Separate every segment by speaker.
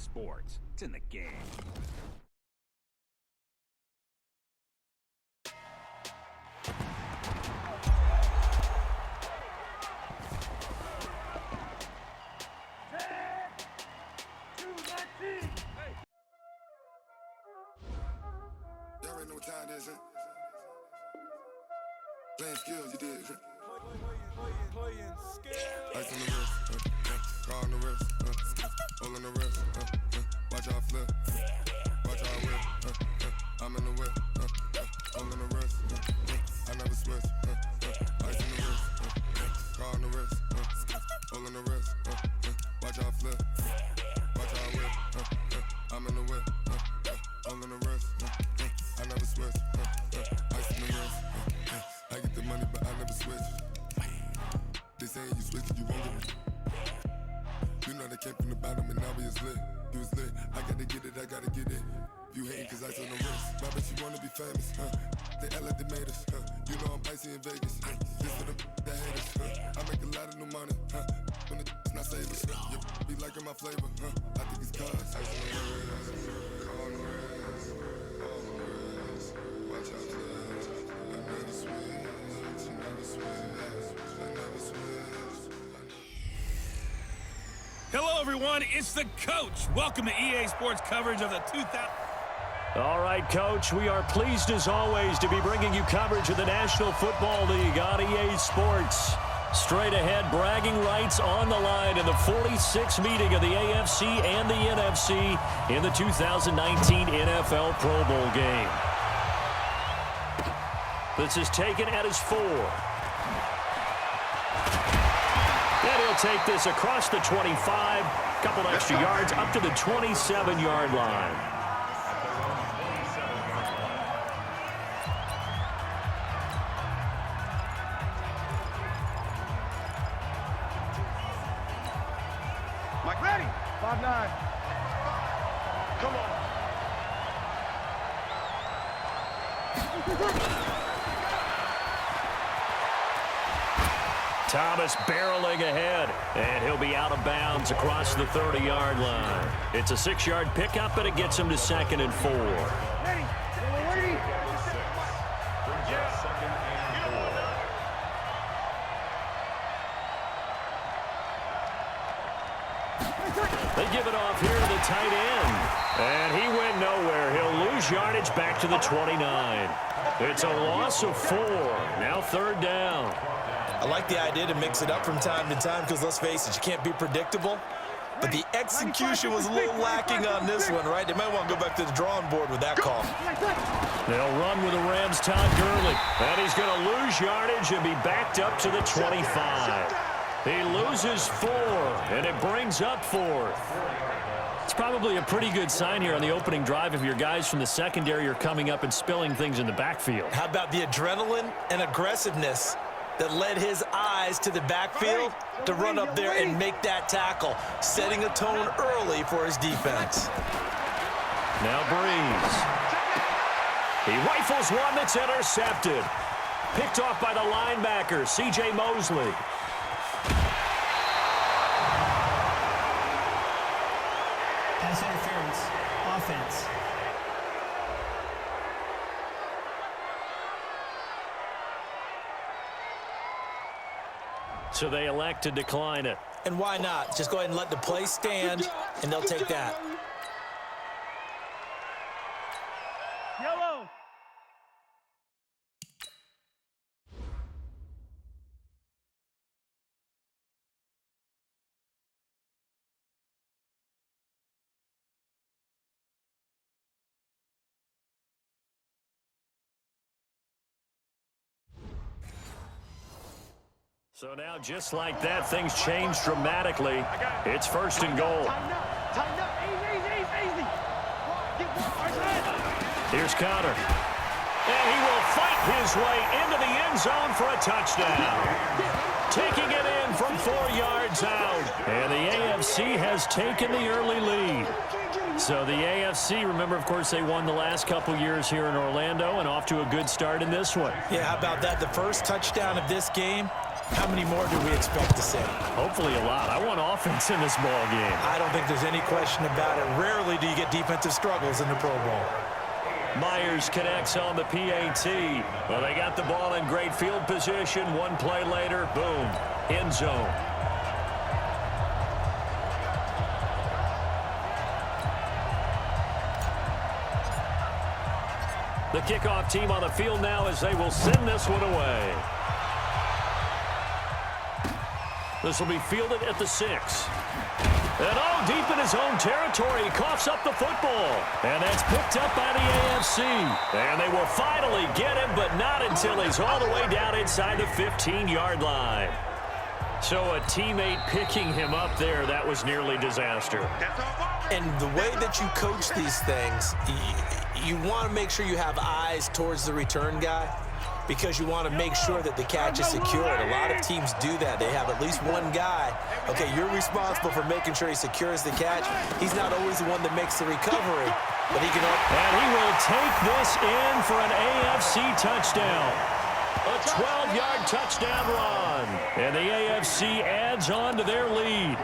Speaker 1: sports. It's in the game.
Speaker 2: Y'all already know what time it is, huh? Playing skills, you did. Playing skills. Ice on the wrist, car on the wrist, hole in the wrist, watch how I flip, watch how I whip, I'm in the whip, hole in the wrist, I never switch, ice on the wrist, car on the wrist, hole in the wrist, watch how I flip, watch how I whip, I'm in the whip, hole in the wrist, I never switch, ice on the wrist, I get the money but I never switch. They saying you switch it, you won't get it. You know they came from the bottom and now we is lit. You was lit, I gotta get it, I gotta get it. You hating cause ice on the wrist. My bitch, you wanna be famous, They act like they made us, You know I'm icy in Vegas, This for the that hate us, I make a lot of new money, When the not savers, You be liking my flavor, I think it's cause ice on the wrist, car on the wrist, all on the wrist. Watch out, flash, I never switch, I never switch, I never switch.
Speaker 1: Hello, everyone. It's the coach. Welcome to EA Sports coverage of the 2000.
Speaker 3: All right, Coach, we are pleased as always to be bringing you coverage of the National Football League on EA Sports. Straight ahead, bragging rights on the line in the 46th meeting of the AFC and the NFC in the 2019 NFL Pro Bowl game. This is taken at his 4. And he'll take this across the 25, couple extra yards up to the 27-yard line.
Speaker 4: Mike, ready? 5-9. Come on.
Speaker 3: Thomas barreling ahead, and he'll be out of bounds across the 30-yard line. It's a 6-yard pickup, and it gets him to 2nd and 4.
Speaker 4: Ready? Ready?
Speaker 3: They give it off here to the tight end, and he went nowhere. He'll lose yardage back to the 29. It's a loss of 4. Now 3rd down.
Speaker 5: I like the idea to mix it up from time to time because, let's face it, you can't be predictable. But the execution was a little lacking on this one, right? They might want to go back to the drawing board with that call.
Speaker 3: They'll run with the Rams' Todd Gurley. And he's going to lose yardage and be backed up to the 25. He loses 4, and it brings up 4th. It's probably a pretty good sign here on the opening drive if your guys from the secondary are coming up and spilling things in the backfield.
Speaker 5: How about the adrenaline and aggressiveness that led his eyes to the backfield to run up there and make that tackle, setting a tone early for his defense.
Speaker 3: Now Breeze. He rifles one that's intercepted. Picked off by the linebacker, C.J. Mosley.
Speaker 6: Pass interference. Offense.
Speaker 3: So they elect to decline it.
Speaker 5: And why not? Just go ahead and let the play stand, and they'll take that.
Speaker 4: Yellow.
Speaker 3: So now, just like that, things change dramatically. It's 1st and goal.
Speaker 4: Tighten up. Easy.
Speaker 3: Here's Connor. And he will fight his way into the end zone for a touchdown. Taking it in from 4 yards out. And the AFC has taken the early lead. So the AFC, remember, of course, they won the last couple years here in Orlando and off to a good start in this one.
Speaker 5: Yeah, how about that? The first touchdown of this game How many more do we expect to see?
Speaker 3: Hopefully a lot. I want offense in this ball game.
Speaker 5: I don't think there's any question about it. Rarely do you get defensive struggles in the Pro Bowl.
Speaker 3: Myers connects on the PAT. Well, they got the ball in great field position. One play later, boom, end zone. The kickoff team on the field now as they will send this one away. This will be fielded at the 6. And deep in his own territory, he coughs up the football. And that's picked up by the AFC. And they will finally get him, but not until he's all the way down inside the 15-yard line. So a teammate picking him up there, that was nearly disaster.
Speaker 5: And the way that you coach these things, you want to make sure you have eyes towards the return guy, because you want to make sure that the catch is secured. A lot of teams do that. They have at least one guy. Okay, you're responsible for making sure he secures the catch. He's not always the one that makes the recovery, but he can.
Speaker 3: And he will take this in for an AFC touchdown. A 12-yard touchdown run. And the AFC adds on to their lead.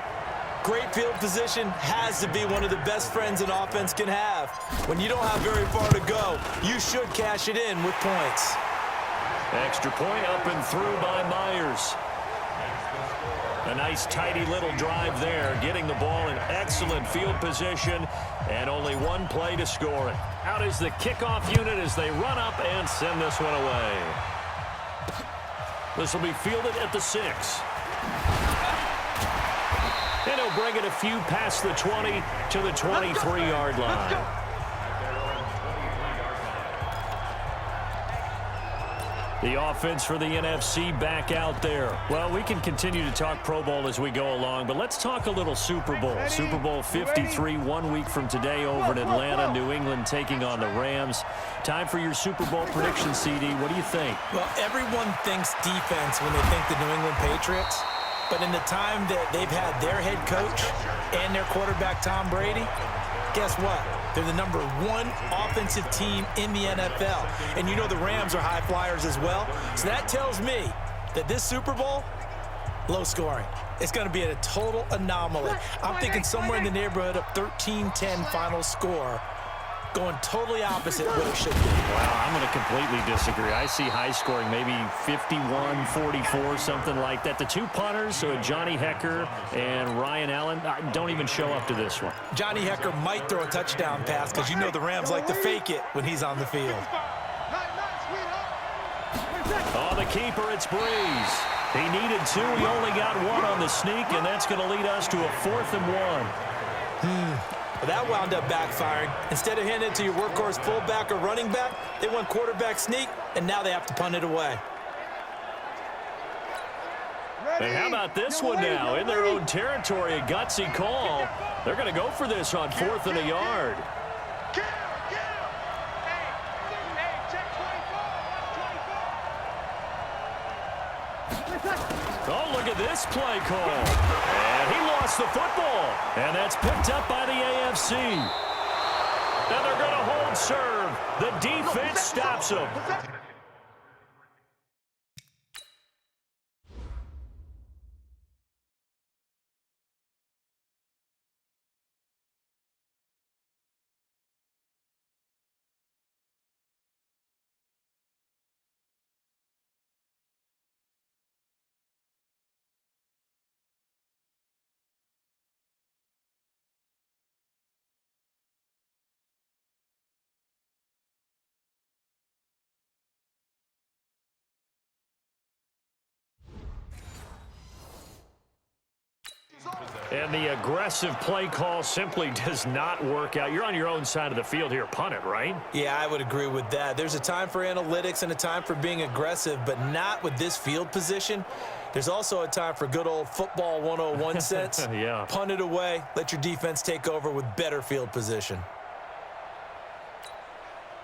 Speaker 5: Great field position has to be one of the best friends an offense can have. When you don't have very far to go, you should cash it in with points.
Speaker 3: Extra point up and through by Myers. A nice, tidy little drive there, getting the ball in excellent field position, and only one play to score it. Out is the kickoff unit as they run up and send this one away. This will be fielded at the 6. And he'll bring it a few past the 20 to the 23-yard line. The offense for the NFC back out there. Well, we can continue to talk Pro Bowl as we go along, but let's talk a little Super Bowl. Super Bowl 53, 1 week from today over in Atlanta, New England taking on the Rams. Time for your Super Bowl prediction, CD. What do you think?
Speaker 5: Well, everyone thinks defense when they think the New England Patriots, but in the time that they've had their head coach and their quarterback, Tom Brady, guess what? They're the #1 offensive team in the NFL. And you know the Rams are high flyers as well. So that tells me that this Super Bowl, low scoring. It's going to be a total anomaly. I'm thinking somewhere in the neighborhood of 13-10 final score, going totally opposite what it should be.
Speaker 3: Wow, I'm going to completely disagree. I see high scoring, maybe 51-44, something like that. The two punters, so Johnny Hecker and Ryan Allen, don't even show up to this one.
Speaker 5: Johnny Hecker might throw a touchdown pass because you know the Rams like to fake it when he's on the field.
Speaker 3: Oh, the keeper, it's Breeze. He needed 2. He only got 1 on the sneak, and that's going to lead us to a 4th and 1.
Speaker 5: Well, that wound up backfiring. Instead of handing it to your workhorse fullback or running back, they went quarterback sneak, and now they have to punt it away.
Speaker 3: And how about this one now? In their own territory, a gutsy call. They're going to go for this on 4th and a yard. Oh, look at this play call. And he lost the football. And that's picked up by the AFC. And they're going to hold serve. The defense stops them. And the aggressive play call simply does not work out. You're on your own side of the field here. Punt it, right?
Speaker 5: Yeah, I would agree with that. There's a time for analytics and a time for being aggressive, but not with this field position. There's also a time for good old football 101 sense.
Speaker 3: Yeah.
Speaker 5: Punt it away. Let your defense take over with better field position.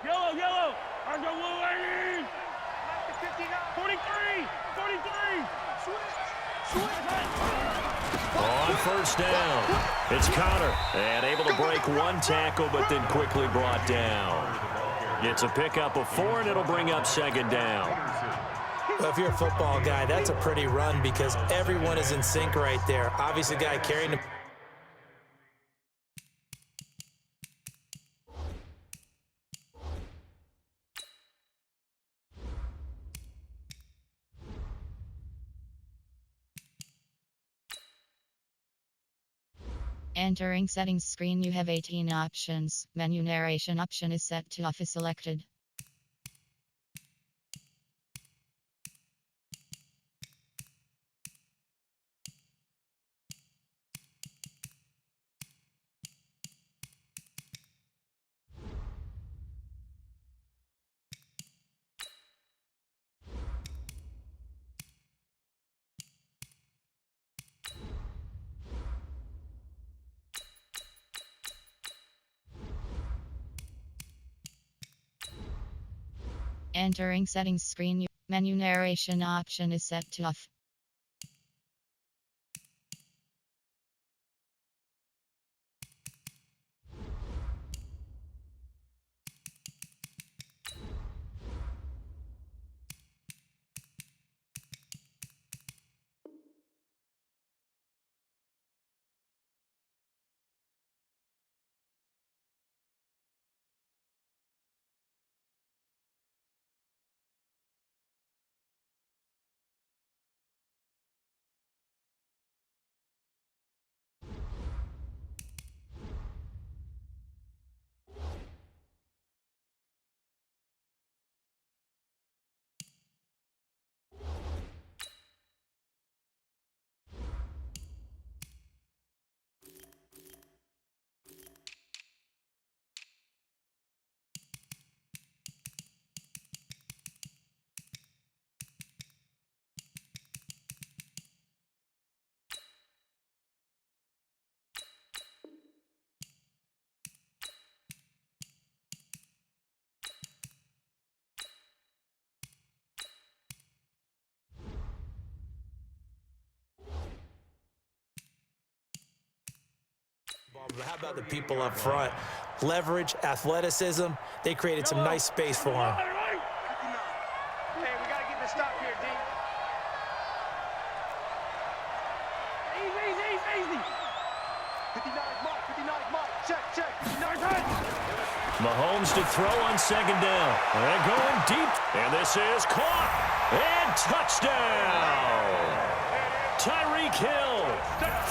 Speaker 4: Yellow, yellow. Argo blue, ladies. 43, 43. Switch.
Speaker 3: On first down, it's Connor, and able to break one tackle, but then quickly brought down. It's a pickup of 4, and it'll bring up 2nd down.
Speaker 5: Well, if you're a football guy, that's a pretty run because everyone is in sync right there. Obviously, the guy carrying the
Speaker 7: Entering settings screen, you have 18 options. Menu narration option is set to off is selected. Entering settings screen, menu narration option is set to off.
Speaker 5: How about the people up front? Leverage, athleticism. They created some nice space for him.
Speaker 4: Hey, we got to get this stop here, D. Easy. 59 mark, check. 59
Speaker 3: Mahomes to throw on second down. And going deep. And this is caught. And touchdown. Tyreek Hill,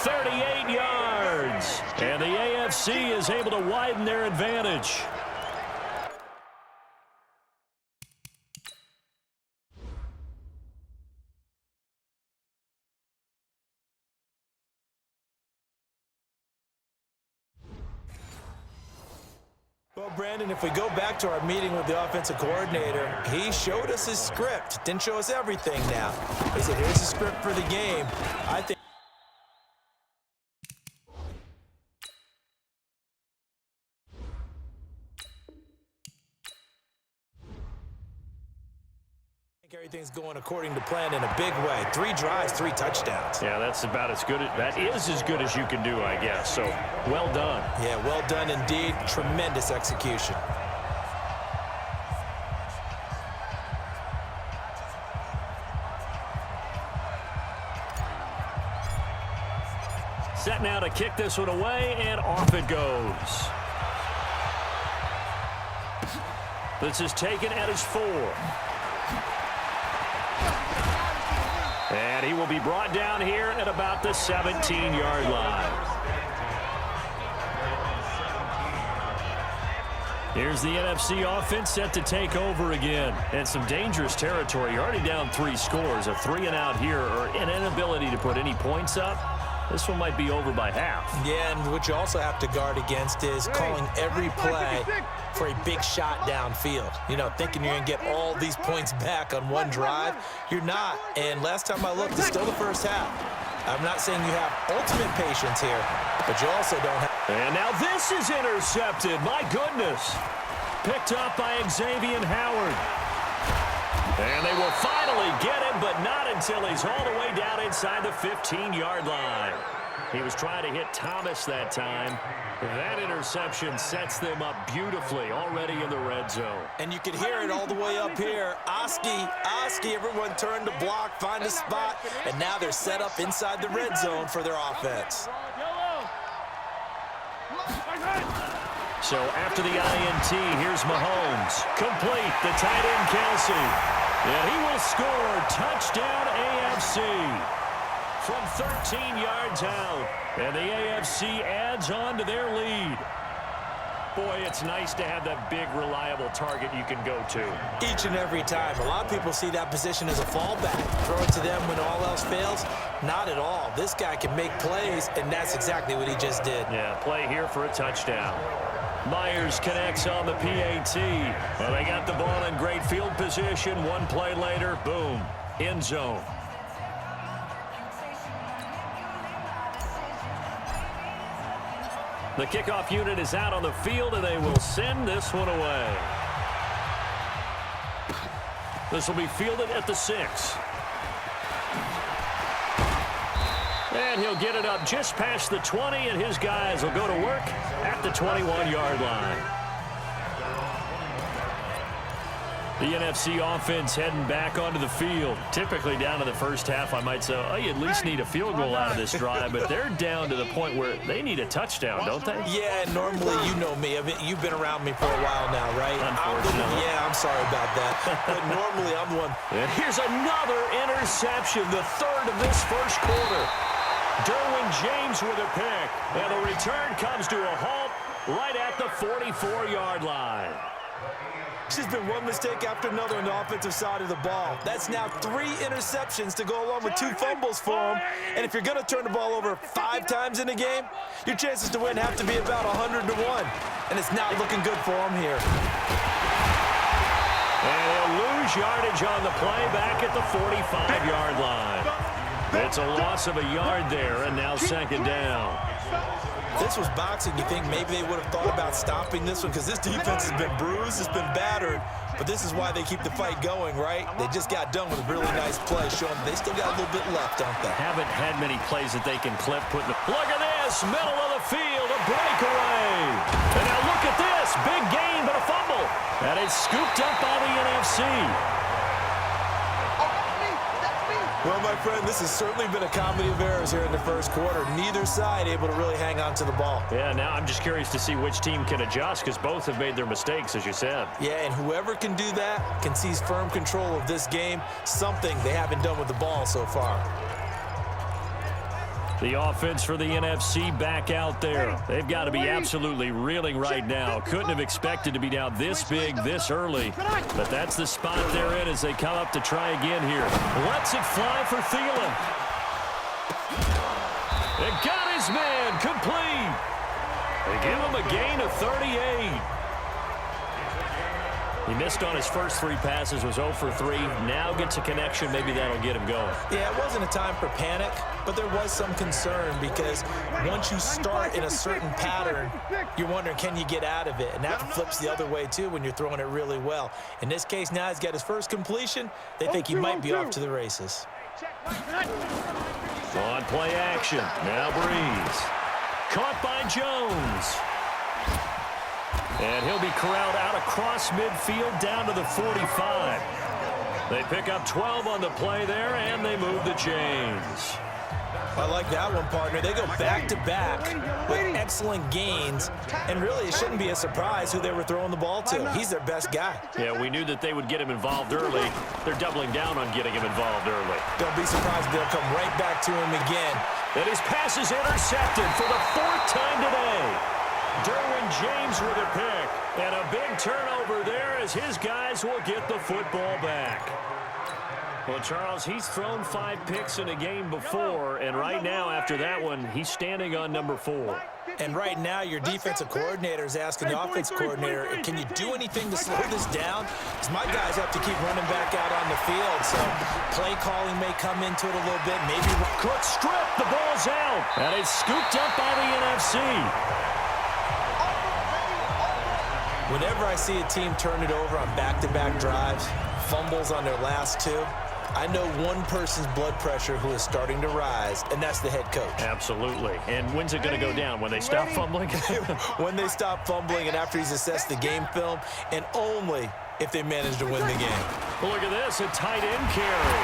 Speaker 3: 38 yards. And the AFC is able to widen their advantage.
Speaker 5: Well, Brandon, if we go back to our meeting with the offensive coordinator, he showed us his script. Didn't show us everything now. He said, here's the script for the game. I think everything's going according to plan in a big way. 3 drives, 3 touchdowns.
Speaker 3: Yeah, that's about as good. That is as good as you can do, I guess. So, well done.
Speaker 5: Yeah, well done indeed. Tremendous execution.
Speaker 3: Set now to kick this one away, and off it goes. This is taken at his 4. And he will be brought down here at about the 17-yard line. Here's the NFC offense set to take over again. And some dangerous territory. You're already down 3 scores. A 3-and-out here, or an inability to put any points up. This one might be over by half.
Speaker 5: Yeah, and what you also have to guard against is calling every play for a big shot downfield. You know, thinking you're going to get all these points back on one drive. You're not. And last time I looked, it's still the first half. I'm not saying you have ultimate patience here, but you also don't have.
Speaker 3: And now this is intercepted. My goodness. Picked up by Xavier Howard. And they will finally get him, but not until he's all the way down inside the 15-yard line. He was trying to hit Thomas that time. That interception sets them up beautifully already in the red zone.
Speaker 5: And you can hear it all the way up here. Oski, everyone turned to block, find a spot, and now they're set up inside the red zone for their offense.
Speaker 3: So after the INT, here's Mahomes. Complete, the tight end Kelsey. And he will score. Touchdown AFC. From 13 yards out. And the AFC adds on to their lead. Boy, it's nice to have that big, reliable target you can go to.
Speaker 5: Each and every time. A lot of people see that position as a fallback. Throw it to them when all else fails. Not at all. This guy can make plays, and that's exactly what he just did.
Speaker 3: Yeah, play here for a touchdown. Myers connects on the PAT. Well, they got the ball in great field position. One play later, boom, end zone. The kickoff unit is out on the field, and they will send this one away. This will be fielded at the 6. And he'll get it up just past the 20, and his guys will go to work at the 21-yard line. The NFC offense heading back onto the field. Typically down to the first half, I might say, oh, you at least need a field goal out of this drive, but they're down to the point where they need a touchdown, don't they?
Speaker 5: Yeah, normally you know me. You've been around me for a while now, right?
Speaker 3: Unfortunately.
Speaker 5: Yeah, I'm sorry about that. But normally I'm the one.
Speaker 3: And here's another interception, the third of this first quarter. Derwin James with a pick, and the return comes to a halt right at the 44-yard line.
Speaker 5: It's just been one mistake after another on the offensive side of the ball. That's now 3 interceptions to go along with 2 fumbles for him. And if you're going to turn the ball over 5 times in a game, your chances to win have to be about 100 to 1. And it's not looking good for him here.
Speaker 3: And he'll lose yardage on the play back at the 45-yard line. It's a loss of a yard there, and now second down.
Speaker 5: This was boxing. You think maybe they would have thought about stopping this one because this defense has been bruised, it's been battered, but this is why they keep the fight going, right? They just got done with a really nice play, showing they still got a little bit left, don't they?
Speaker 3: Haven't had many plays that they can clip. Look at this, middle of the field, a breakaway. And now look at this, big gain, but a fumble. And it's scooped up by the NFC.
Speaker 5: Well, my friend, this has certainly been a comedy of errors here in the first quarter. Neither side able to really hang on to the ball.
Speaker 3: Yeah, now I'm just curious to see which team can adjust because both have made their mistakes, as you said.
Speaker 5: Yeah, and whoever can do that can seize firm control of this game, something they haven't done with the ball so far.
Speaker 3: The offense for the NFC back out there. They've got to be absolutely reeling right now. Couldn't have expected to be down this big, this early. But that's the spot they're in as they come up to try again here. Lets it fly for Thielen. It got his man complete. They give him a gain of 38. He missed on his first 3 passes, was 0 for 3. Now gets a connection. Maybe that'll get him going.
Speaker 5: Yeah, it wasn't a time for panic, but there was some concern because once you start in a certain pattern, you're wondering, can you get out of it? And that flips the other way, too, when you're throwing it really well. In this case, now he's got his first completion. They think he might be off to the races.
Speaker 3: On play action. Now Breeze. Caught by Jones. And he'll be corralled out across midfield down to the 45. They pick up 12 on the play there, and they move the chains.
Speaker 5: I like that one, partner. They go back-to-back with excellent gains, and really it shouldn't be a surprise who they were throwing the ball to. He's their best guy.
Speaker 3: Yeah, we knew that they would get him involved early. They're doubling down on getting him involved early.
Speaker 5: Don't be surprised they'll come right back to him again.
Speaker 3: And his pass is intercepted for the 4th time today. Derwin James with a pick, and a big turnover there as his guys will get the football back. Well, Charles, he's thrown 5 picks in a game before, and right now after that one, he's standing on number 4.
Speaker 5: And right now your defensive coordinator is asking the offensive coordinator, can you do anything to slow this down? Because my guys have to keep running back out on the field, so play calling may come into it a little bit. Maybe
Speaker 3: Cook strip, the ball's out, and it's scooped up by the NFC.
Speaker 5: Whenever I see a team turn it over on back-to-back drives, fumbles on their last 2, I know one person's blood pressure who is starting to rise, and that's the head coach.
Speaker 3: Absolutely. And when's it going to go down? When they stop fumbling?
Speaker 5: When they stop fumbling and after he's assessed the game film, and only if they manage to win the game.
Speaker 3: Well, look at this, a tight end carry.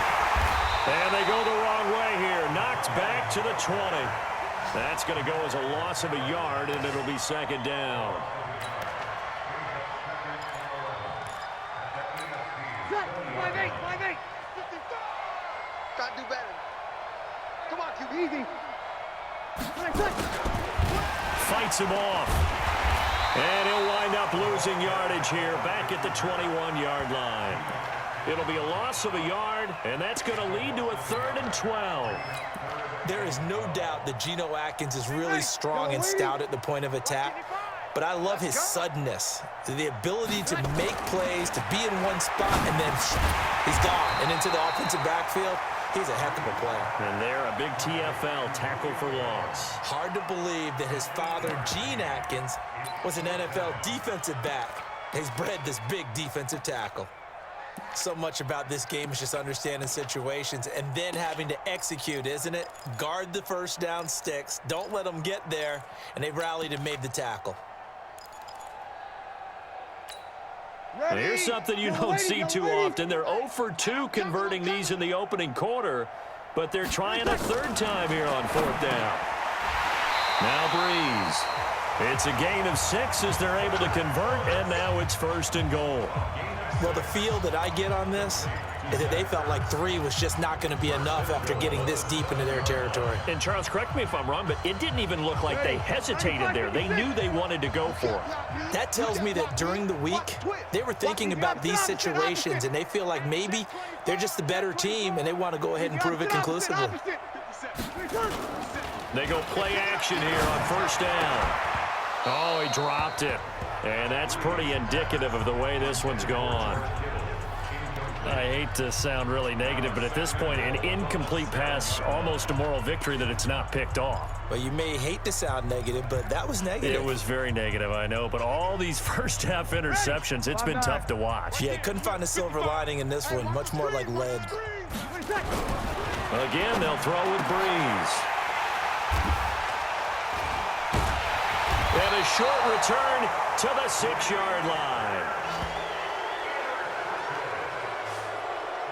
Speaker 3: And they go the wrong way here. Knocked back to the 20. That's going to go as a loss of a yard, and it'll be second down.
Speaker 4: Try to do better. Come on, QB. Easy.
Speaker 3: Fights him off. And he'll wind up losing yardage here back at the 21-yard line. It'll be a loss of a yard, and that's going to lead to a 3rd and 12.
Speaker 5: There is no doubt that Geno Atkins is really strong and stout at the point of attack, but I love his suddenness, the ability to make plays, to be in one spot, and then he's gone. And into the offensive backfield, he's a heck of a player.
Speaker 3: And there, a big TFL, tackle for loss.
Speaker 5: Hard to believe that his father, Gene Atkins, was an NFL defensive back. He's bred this big defensive tackle. So much about this game is just understanding situations and then having to execute, isn't it? Guard the first down sticks. Don't let them get there. And they rallied and made the tackle.
Speaker 3: Well, here's something you don't see too often. They're 0 for 2 converting these in the opening quarter, but they're trying a 3rd time here on 4th down. Now Breeze. It's a gain of 6 as they're able to convert, and now it's 1st and goal.
Speaker 5: Well, the feel that I get on this is that they felt like 3 was just not going to be enough after getting this deep into their territory.
Speaker 3: And Charles, correct me if I'm wrong, but it didn't even look like they hesitated there. They knew they wanted to go for it.
Speaker 5: That tells me that during the week, they were thinking about these situations, and they feel like maybe they're just the better team, and they want to go ahead and prove it conclusively.
Speaker 3: They go play action here on 1st down. Oh, he dropped it. And that's pretty indicative of the way this one's gone. I hate to sound really negative, but at this point, an incomplete pass, almost a moral victory that it's not picked off.
Speaker 5: Well, you may hate to sound negative, but that was negative.
Speaker 3: It was very negative, I know. But all these first-half interceptions, it's been tough to watch.
Speaker 5: Yeah, couldn't find a silver lining in this one. Much more like lead.
Speaker 3: Again, they'll throw with Breeze. And a short return to the 6-yard line.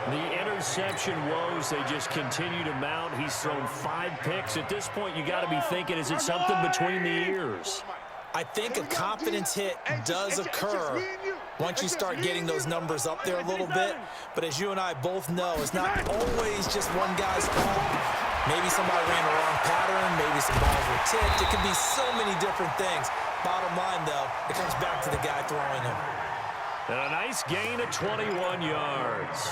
Speaker 3: The interception woes, they just continue to mount. He's thrown 5 picks. At this point, you got to be thinking, is it something between the ears?
Speaker 5: I think a confidence hit does occur once you start getting those numbers up there a little bit. But as you and I both know, it's not always just one guy's fault. Maybe somebody ran the wrong pattern. Maybe some balls were tipped. It could be so many different things. Bottom line, though, it comes back to the guy throwing them.
Speaker 3: And a nice gain of 21 yards.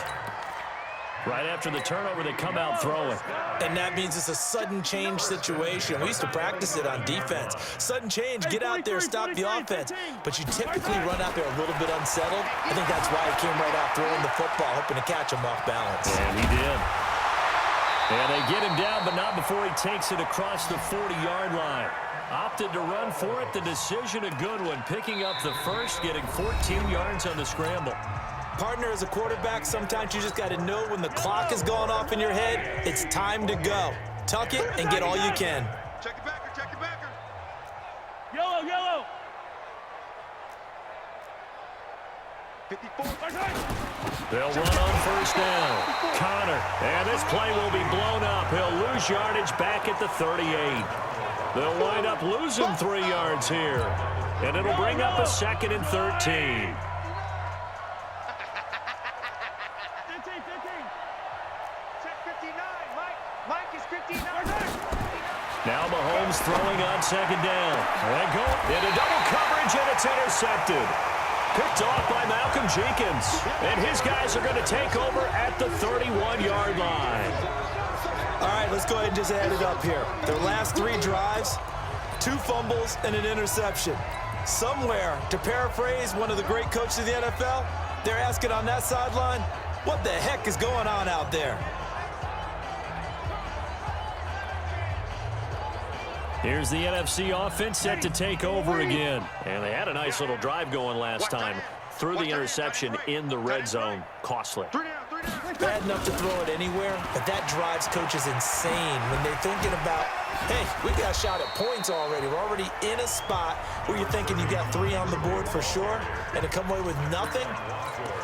Speaker 3: Right after the turnover, they come out throwing.
Speaker 5: And that means it's a sudden change situation. We used to practice it on defense. Sudden change, get out there, stop the offense. But you typically run out there a little bit unsettled. I think that's why he came right out throwing the football, hoping to catch him off balance.
Speaker 3: And he did. And they get him down, but not before he takes it across the 40-yard line. Opted to run for it. The decision a good one. Picking up the first, getting 14 yards on the scramble.
Speaker 5: Partner, as a quarterback, sometimes you just got to know when the clock is going off in your head, it's time to go. Tuck it and get all you can.
Speaker 4: Check your backer, check your backer.
Speaker 1: Yellow, yellow.
Speaker 4: 54.
Speaker 3: They'll run on 1st down. Connor, and this play will be blown up. He'll lose yardage back at the 38. They'll wind up losing 3 yards here. And it'll bring up a 2nd and 13. Now Mahomes throwing on 2nd down. And go into double coverage, and it's intercepted. Picked off by Malcolm Jenkins. And his guys are going to take over at the 31-yard line.
Speaker 5: All right, let's go ahead and just add it up here. Their last 3 drives, 2 fumbles and an interception. Somewhere, to paraphrase one of the great coaches of the NFL, they're asking on that sideline, what the heck is going on out there?
Speaker 3: Here's the NFC offense set to take over again. And they had a nice little drive going last time. Threw the interception in the red zone. Costly.
Speaker 4: 3 down, 3 down.
Speaker 5: bad enough to throw it anywhere, but that drives coaches insane when they're thinking about, hey, we got a shot at points already. We're already in a spot where you're thinking you got 3 on the board for sure, and to come away with nothing,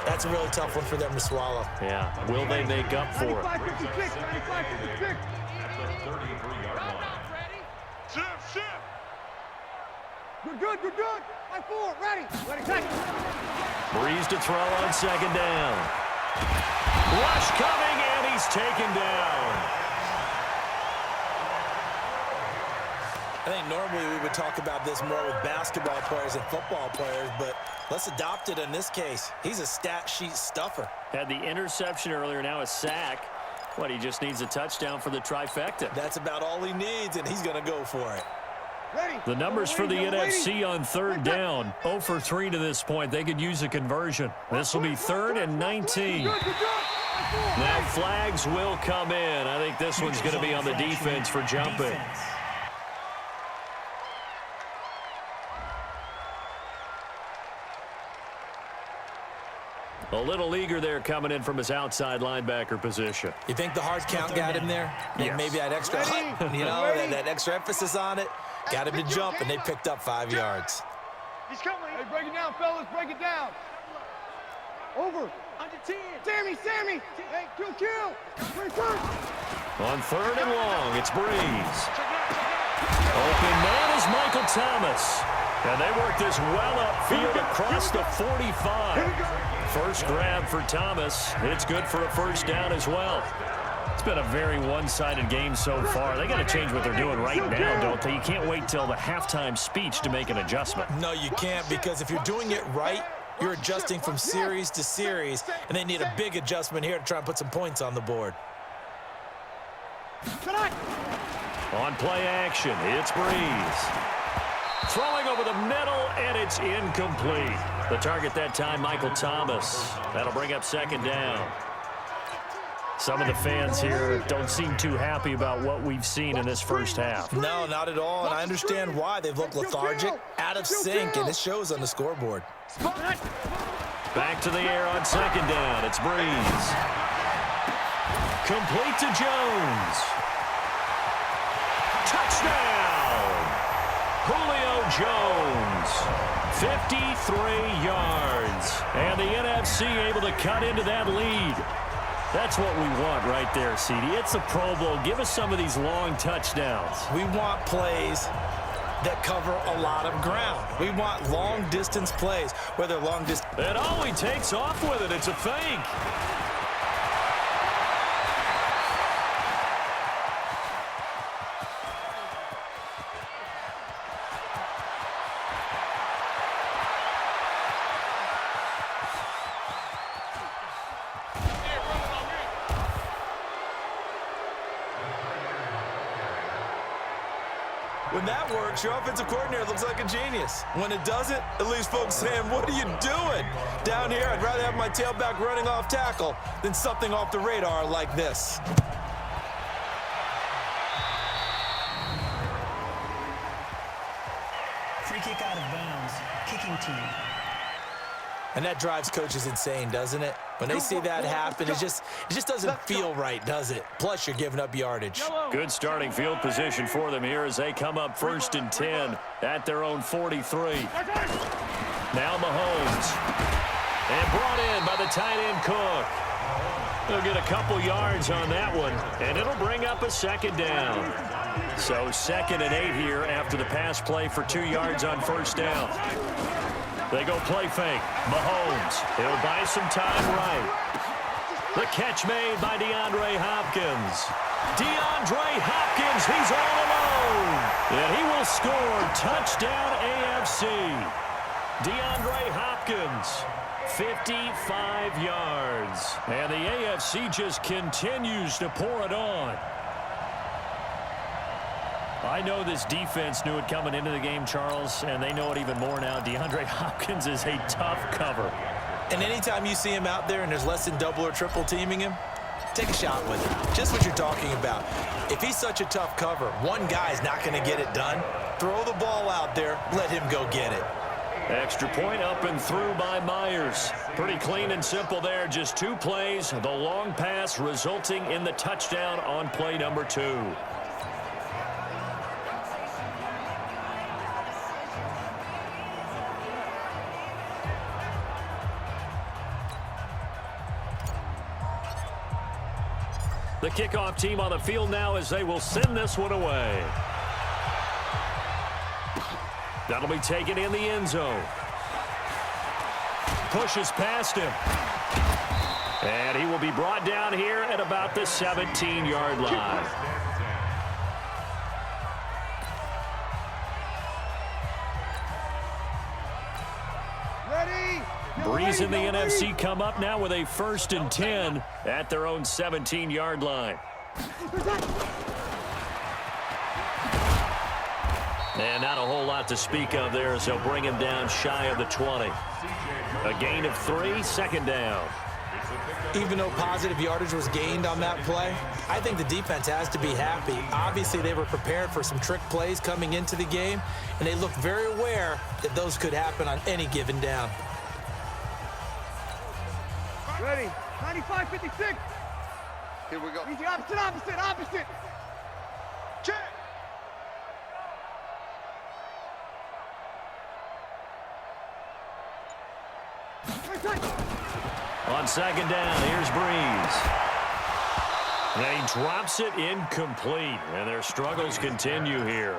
Speaker 5: that's a really tough one for them to swallow.
Speaker 3: Yeah, will they make up for it?
Speaker 4: 95-56, 95-56. You're good, you're good. 5-4, ready. Ready, take.
Speaker 3: Breeze to throw on second down. Rush coming, and he's taken down.
Speaker 5: I think normally we would talk about this more with basketball players and football players, but let's adopt it in this case. He's a stat sheet stuffer.
Speaker 3: Had the interception earlier, now a sack. What, he just needs a touchdown for the trifecta.
Speaker 5: That's about all he needs, and he's going to go for it.
Speaker 4: Ready.
Speaker 3: The numbers for the NFC on third down. 0 for 3 to this point. They could use a conversion. This will be 3rd and 19. Now flags will come in. I think this one's going to be on the defense for jumping. A little eager there coming in from his outside linebacker position.
Speaker 5: You think the hard count got him there?
Speaker 3: Yes.
Speaker 5: Maybe that extra, that extra emphasis on it got him to jump, and they picked up 5 yards.
Speaker 4: He's coming. Hey, break it down, fellas. Break it down. Over. Under 10. Sammy. Hey, kill.
Speaker 3: On 3rd and long, it's Breeze. Open man is Michael Thomas. And they work this well upfield across the 45. First grab for Thomas. It's good for a first down as well. It's been a very one-sided game so far. They got to change what they're doing right now, don't they? You can't wait till the halftime speech to make an adjustment.
Speaker 5: No, you can't, because if you're doing it right, you're adjusting from series to series, and they need a big adjustment here to try and put some points on the board.
Speaker 3: On play action, it's Breeze. Throwing over the middle, and it's incomplete. The target that time, Michael Thomas. That'll bring up 2nd down. Some of the fans here don't seem too happy about what we've seen in this first half.
Speaker 5: No, not at all, and I understand why. They've looked lethargic, out of sync, and it shows on the scoreboard.
Speaker 3: Back to the air on 2nd down. It's Breeze. Complete to Jones. Touchdown! Julio Jones. 53 yards. And the NFC able to cut into that lead. That's what we want right there, CD. It's a Pro Bowl. Give us some of these long touchdowns.
Speaker 5: We want plays that cover a lot of ground. We want long-distance plays, whether long distance.
Speaker 3: And oh, he takes off with it. It's a fake.
Speaker 5: When that works, your offensive coordinator looks like a genius. When it doesn't, at least folks saying, what are you doing? Down here, I'd rather have my tailback running off tackle than something off the radar like this.
Speaker 6: Free kick out of bounds. Kicking team.
Speaker 5: And that drives coaches insane, doesn't it? When they see that happen, it just doesn't feel right, does it? Plus, you're giving up yardage.
Speaker 3: Good starting field position for them here as they come up 1st and 10 at their own 43. Now Mahomes. And brought in by the tight end Cook. They'll get a couple yards on that one, and it'll bring up a 2nd down. So 2nd and 8 here after the pass play for 2 yards on 1st down. They go play fake. Mahomes. He'll buy some time right. The catch made by DeAndre Hopkins. DeAndre Hopkins, he's all alone. And he will score. Touchdown AFC. DeAndre Hopkins, 55 yards. And the AFC just continues to pour it on. I know this defense knew it coming into the game, Charles, and they know it even more now. DeAndre Hopkins is a tough cover.
Speaker 5: And anytime you see him out there and there's less than double or triple teaming him, take a shot with him. Just what you're talking about. If he's such a tough cover, one guy's not going to get it done. Throw the ball out there, let him go get it.
Speaker 3: Extra point up and through by Myers. Pretty clean and simple there. Just 2 plays. The long pass resulting in the touchdown on play number 2. The kickoff team on the field now as they will send this one away. That'll be taken in the end zone. Pushes past him. And he will be brought down here at about the 17-yard line. Breeze and the NFC come up now with a 1st and 10 at their own 17-yard line. And not a whole lot to speak of there as they'll bring him down shy of the 20. A gain of 3, 2nd down.
Speaker 5: Even though positive yardage was gained on that play, I think the defense has to be happy. Obviously, they were prepared for some trick plays coming into the game, and they looked very aware that those could happen on any given down.
Speaker 4: Ready. 95, 56.
Speaker 2: Here we go.
Speaker 4: Easy, opposite. Check.
Speaker 3: On 2nd down, here's Breeze. And he drops it incomplete, and their struggles continue here.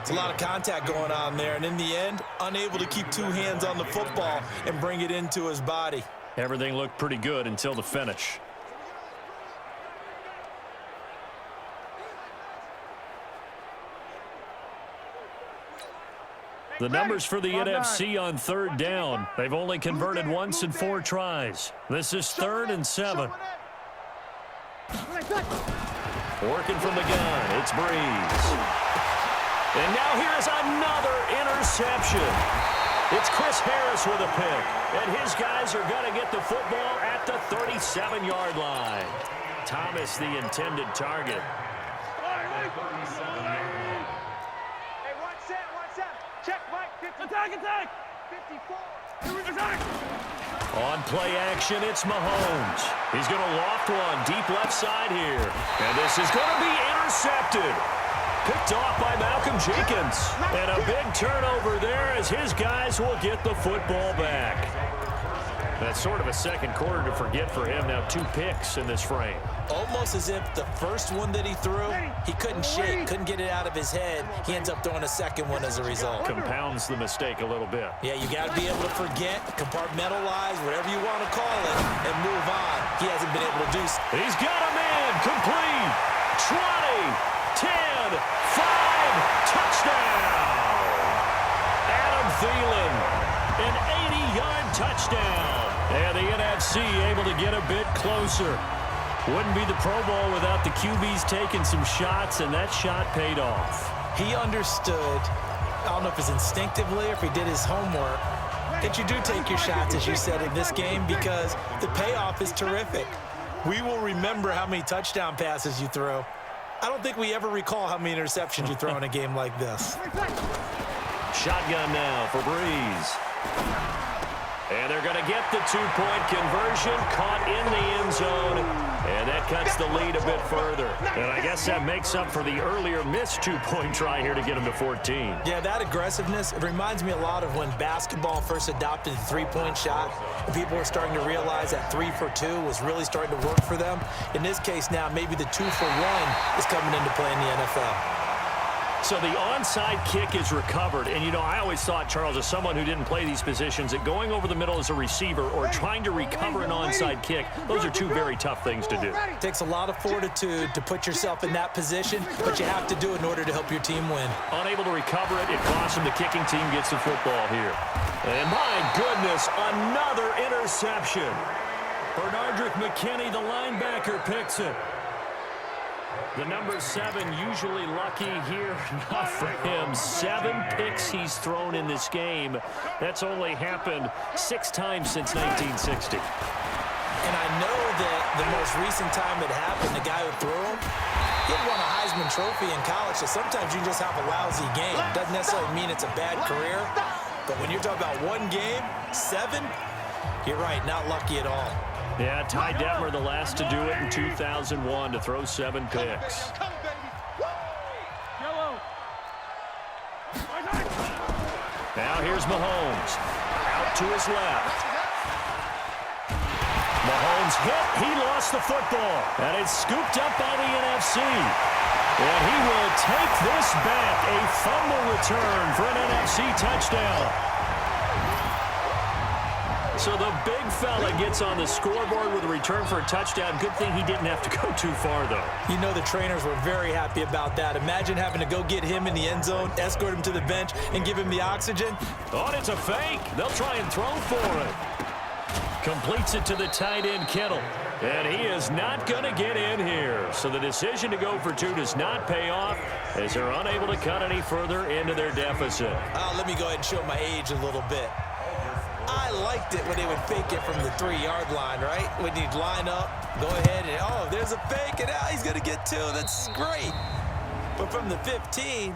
Speaker 5: It's a lot of contact going on there, and in the end, unable to keep 2 hands on the football and bring it into his body.
Speaker 3: Everything looked pretty good until the finish. The numbers for the NFC on 3rd down. They've only converted once in 4 tries. This is 3rd and 7. Working from the gun, it's Breeze. And now here's another interception. It's Chris Harris with a pick. And his guys are going to get the football at the 37-yard line. Thomas, the intended target.
Speaker 4: Attack! 54.
Speaker 3: On play action, it's Mahomes. He's going to loft one deep left side here. And this is going to be intercepted. Picked off by Malcolm Jenkins. And a big turnover there as his guys will get the football back. That's sort of a second quarter to forget for him. Now 2 picks in this frame.
Speaker 5: Almost as if the first one that he threw, he couldn't shake, couldn't get it out of his head. He ends up throwing a second one as a result.
Speaker 3: Compounds the mistake a little bit.
Speaker 5: Yeah, you got to be able to forget, compartmentalize, whatever you want to call it, and move on. He hasn't been able to do so.
Speaker 3: He's got a man, complete, 20, 10, 5, touchdown. Adam Thielen, an 80-yard touchdown. And the NFC able to get a bit closer. Wouldn't be the Pro Bowl without the QBs taking some shots, and that shot paid off.
Speaker 5: He understood, I don't know if it's instinctively or if he did his homework, that you do take your shots, as you said, in this game because the payoff is terrific. We will remember how many touchdown passes you throw. I don't think we ever recall how many interceptions you throw in a game like this.
Speaker 3: Shotgun now for Breeze. And they're going to get the 2-point conversion, caught in the end zone, and that cuts the lead a bit further. And I guess that makes up for the earlier missed 2-point try here to get them to 14.
Speaker 5: Yeah, that aggressiveness, it reminds me a lot of when basketball first adopted the 3-point shot, and people were starting to realize that 3 for 2 was really starting to work for them. In this case now, maybe the 2 for 1 is coming into play in the NFL.
Speaker 3: So the onside kick is recovered. And, you know, I always thought, Charles, as someone who didn't play these positions, that going over the middle as a receiver or trying to recover an onside kick, those are 2 very tough things to do.
Speaker 5: It takes a lot of fortitude to put yourself in that position, but you have to do it in order to help your team win.
Speaker 3: Unable to recover it, it costs him. The kicking team gets the football here. And, my goodness, another interception. Bernardrick McKinney, the linebacker, picks it. The number 7 usually lucky here, not for him. 7 picks he's thrown in this game. That's only happened 6 times since 1960.
Speaker 5: And I know that the most recent time it happened, the guy who threw him, he had won a Heisman Trophy in college, so sometimes you just have a lousy game. Doesn't necessarily mean it's a bad career. But when you're talking about one game, 7, you're right, not lucky at all.
Speaker 3: Yeah, Ty Detmer, the last to do it in 2001, to throw 7 picks. Now here's Mahomes. Out to his left. Mahomes hit. He lost the football. And it's scooped up by the NFC. And he will take this back. A fumble return for an NFC touchdown. So the big fella gets on the scoreboard with a return for a touchdown. Good thing he didn't have to go too far, though.
Speaker 5: You know the trainers were very happy about that. Imagine having to go get him in the end zone, escort him to the bench, and give him the oxygen.
Speaker 3: Oh, and it's a fake. They'll try and throw for it. Completes it to the tight end, Kittle. And he is not going to get in here. So the decision to go for 2 does not pay off as they're unable to cut any further into their deficit.
Speaker 5: Let me go ahead and show my age a little bit. I liked it when they would fake it from the 3-yard line, right? When you'd line up, go ahead and, oh, there's a fake, and now he's going to get 2. That's great. But from the 15,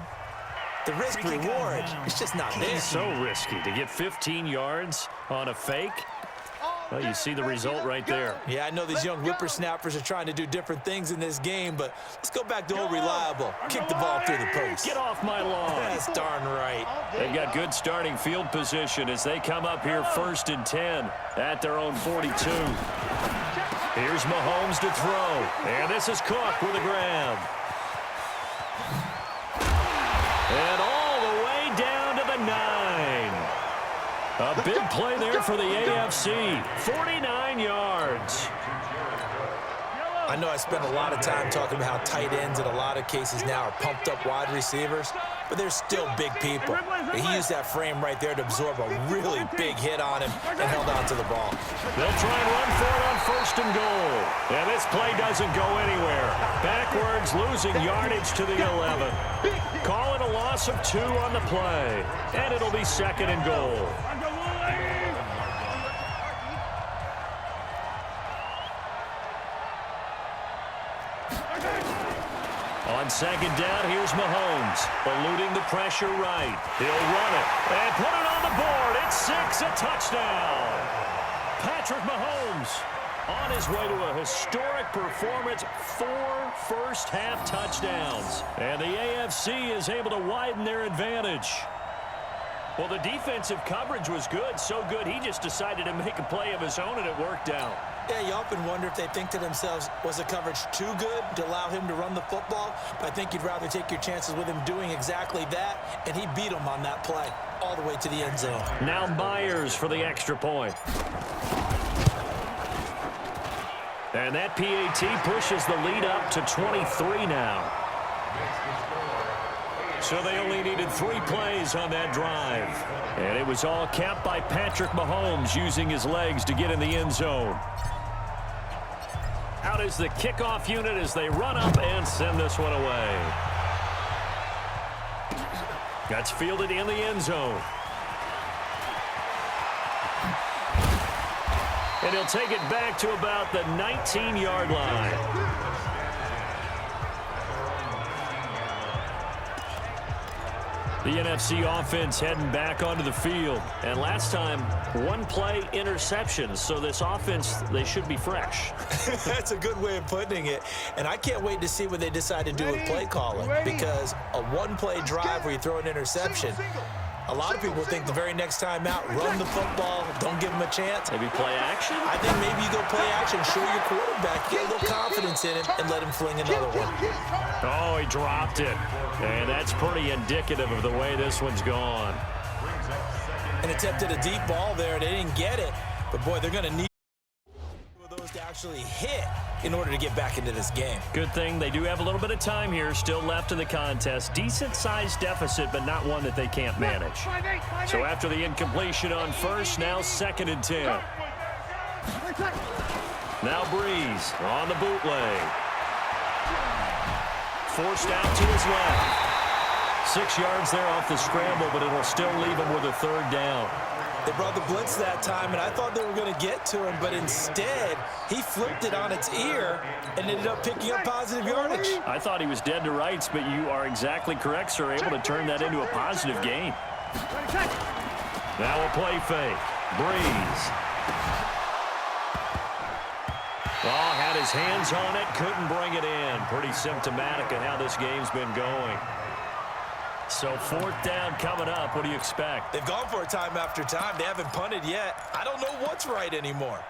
Speaker 5: the risk-reward, it's just not there.
Speaker 3: It's so risky to get 15 yards on a fake. Well, you see the result right there.
Speaker 5: Yeah, I know these young whippersnappers are trying to do different things in this game, but let's go back to old reliable. Kick the ball through the post.
Speaker 3: Get off my lawn.
Speaker 5: That's darn right.
Speaker 3: They've got good starting field position as they come up here 1st and 10 at their own 42. Here's Mahomes to throw. And this is Cook with a grab. And all the way down to the 9. A big play there for the AFC. 49 yards.
Speaker 5: I know I spent a lot of time talking about how tight ends in a lot of cases now are pumped up wide receivers, but they're still big people. And he used that frame right there to absorb a really big hit on him and held on to the ball.
Speaker 3: They'll try and run for it on 1st and goal. And this play doesn't go anywhere. Backwards, losing yardage to the 11. Call it a loss of 2 on the play. And it'll be 2nd and goal. On 2nd down, here's Mahomes, eluding the pressure right. He'll run it and put it on the board. It's 6, a touchdown. Patrick Mahomes on his way to a historic performance, 4 first-half touchdowns. And the AFC is able to widen their advantage. Well, the defensive coverage was good, so good he just decided to make a play of his own, and it worked out.
Speaker 5: Yeah, you often wonder if they think to themselves, was the coverage too good to allow him to run the football? But I think you'd rather take your chances with him doing exactly that, and he beat him on that play all the way to the end zone.
Speaker 3: Now Myers for the extra point. And that PAT pushes the lead up to 23 now. So they only needed 3 plays on that drive. And it was all capped by Patrick Mahomes using his legs to get in the end zone. Out is the kickoff unit as they run up and send this one away. That's fielded in the end zone. And he'll take it back to about the 19-yard line. The NFC offense heading back onto the field. And last time, 1-play interceptions. So this offense, they should be fresh.
Speaker 5: That's a good way of putting it. And I can't wait to see what they decide to do with play calling. Because a 1-play drive where you throw an interception, a lot of people think the very next time out, run the football, don't give him a chance.
Speaker 3: Maybe play action?
Speaker 5: I think maybe you go play action, show your quarterback, get a little confidence in him, and let him fling another one.
Speaker 3: Oh, he dropped it. And that's pretty indicative of the way this one's gone.
Speaker 5: And attempted a deep ball there. They didn't get it. But, boy, they're going to need those to actually hit in order to get back into this game.
Speaker 3: Good thing they do have a little bit of time here still left in the contest. Decent-sized deficit, but not one that they can't manage. So after the incompletion on 1st, now 2nd and 10. Now Breeze on the bootleg. Forced out to his left. 6 yards there off the scramble, but it'll still leave him with a 3rd down.
Speaker 5: They brought the blitz that time, and I thought they were going to get to him, but instead, he flipped it on its ear and ended up picking up positive yardage.
Speaker 3: I thought he was dead to rights, but you are exactly correct, sir. Able to turn that into a positive gain. Now a play fake. Breeze. Oh, had his hands on it, couldn't bring it in. Pretty symptomatic of how this game's been going. So 4th down coming up. What do you expect?
Speaker 5: They've gone for it time after time. They haven't punted yet. I don't know what's right anymore.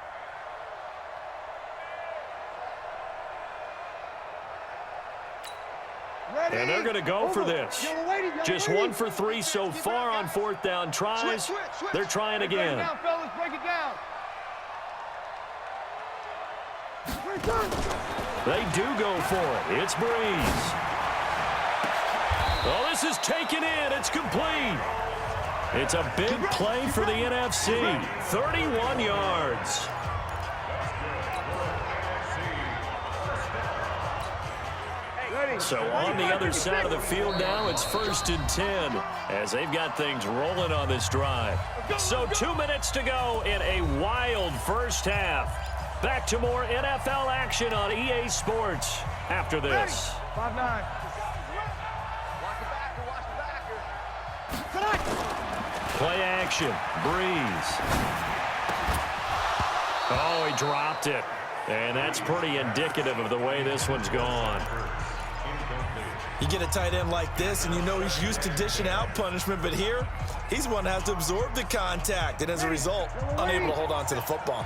Speaker 3: And they're going to go for this. Just 1 for 3 so far on 4th down tries. They're trying again.
Speaker 4: Break it down, fellas. Break it down.
Speaker 3: They do go for it. It's Breeze. Oh, this is taken in. It's complete. It's a big play for the NFC. 31 yards. So on the other side of the field now, it's 1st and 10 as they've got things rolling on this drive. So 2 minutes to go in a wild first half. Back to more NFL action on EA Sports after this.
Speaker 4: 5-9.
Speaker 3: Play action. Breeze. Oh, he dropped it. And that's pretty indicative of the way this one's gone.
Speaker 5: You get a tight end like this, and you know he's used to dishing out punishment, but here, he's the one that has to absorb the contact, and as a result, unable to hold on to the football.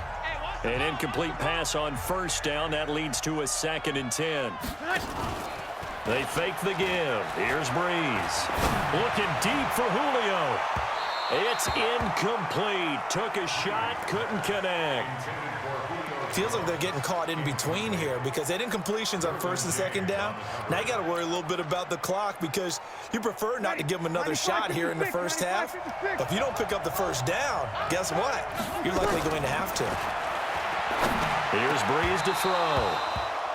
Speaker 3: An incomplete pass on 1st down. That leads to a 2nd and 10. They fake the give. Here's Breeze. Looking deep for Julio. It's incomplete. Took a shot, couldn't connect.
Speaker 5: Feels like they're getting caught in between here because they didn't completions on 1st and 2nd down. Now you got to worry a little bit about the clock because you prefer not to give them another shot here in the first half. But if you don't pick up the 1st down, guess what? You're likely going to have to.
Speaker 3: Here's Breeze to throw.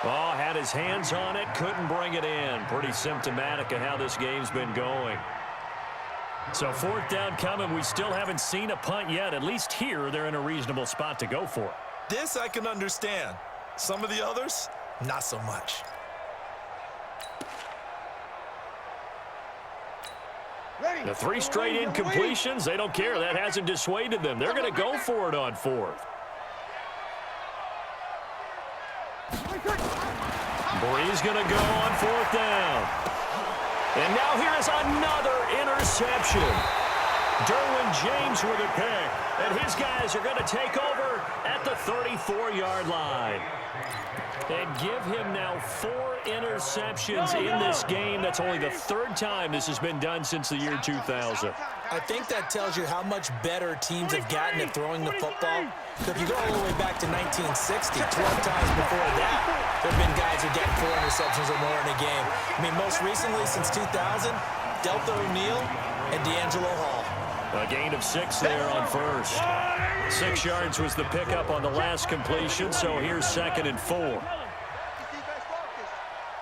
Speaker 3: Oh, had his hands on it, couldn't bring it in. Pretty symptomatic of how this game's been going. So 4th down coming. We still haven't seen a punt yet. At least here, they're in a reasonable spot to go for it.
Speaker 5: This I can understand. Some of the others, not so much.
Speaker 3: The 3 straight incompletions, they don't care. That hasn't dissuaded them. They're going to go for it on 4th. Breeze going to go on 4th down. And now here's another interception. Derwin James with a pick. And his guys are going to take over at the 34-yard line. And give him now 4 interceptions in this game. That's only the 3rd time this has been done since the year 2000.
Speaker 5: I think that tells you how much better teams have gotten at throwing the football. So if you go all the way back to 1960, 12 times before that, there have been guys who get 4 interceptions or more in a game. I mean, most recently, since 2000, Delta O'Neal and D'Angelo Hall.
Speaker 3: A gain of 6 there on 1st. 6 yards was the pickup on the last completion, so here's 2nd and 4.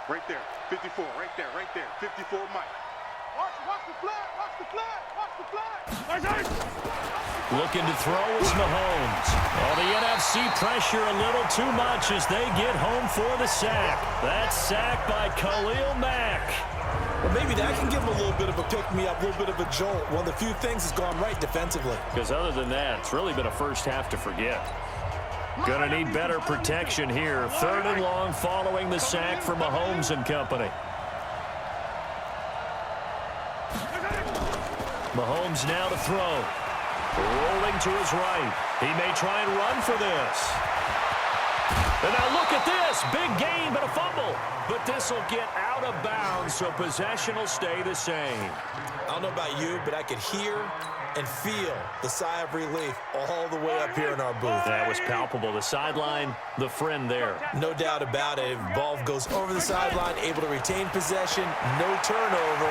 Speaker 8: Right there, 54, right there, 54, Mike.
Speaker 4: Watch the flag, watch the flag, watch the flag.
Speaker 3: Looking to throw is Mahomes. Oh, the NFC pressure a little too much as they get home for the sack. That sack by Khalil Mack.
Speaker 5: Well, maybe that can give him a little bit of a pick-me-up, a little bit of a jolt. One of the few things that's gone right defensively.
Speaker 3: Because other than that, it's really been a first half to forget. Gonna need better protection here. 3rd and long following the sack for Mahomes and company. Mahomes now to throw. Rolling to his right. He may try and run for this. And now look at this. Big gain, but a fumble. But this will get out of bounds, so possession will stay the same.
Speaker 5: I don't know about you, but I could hear and feel the sigh of relief all the way up here in our booth.
Speaker 3: That was palpable. The sideline, the friend there.
Speaker 5: No doubt about it. Ball goes over the sideline, able to retain possession, no turnover.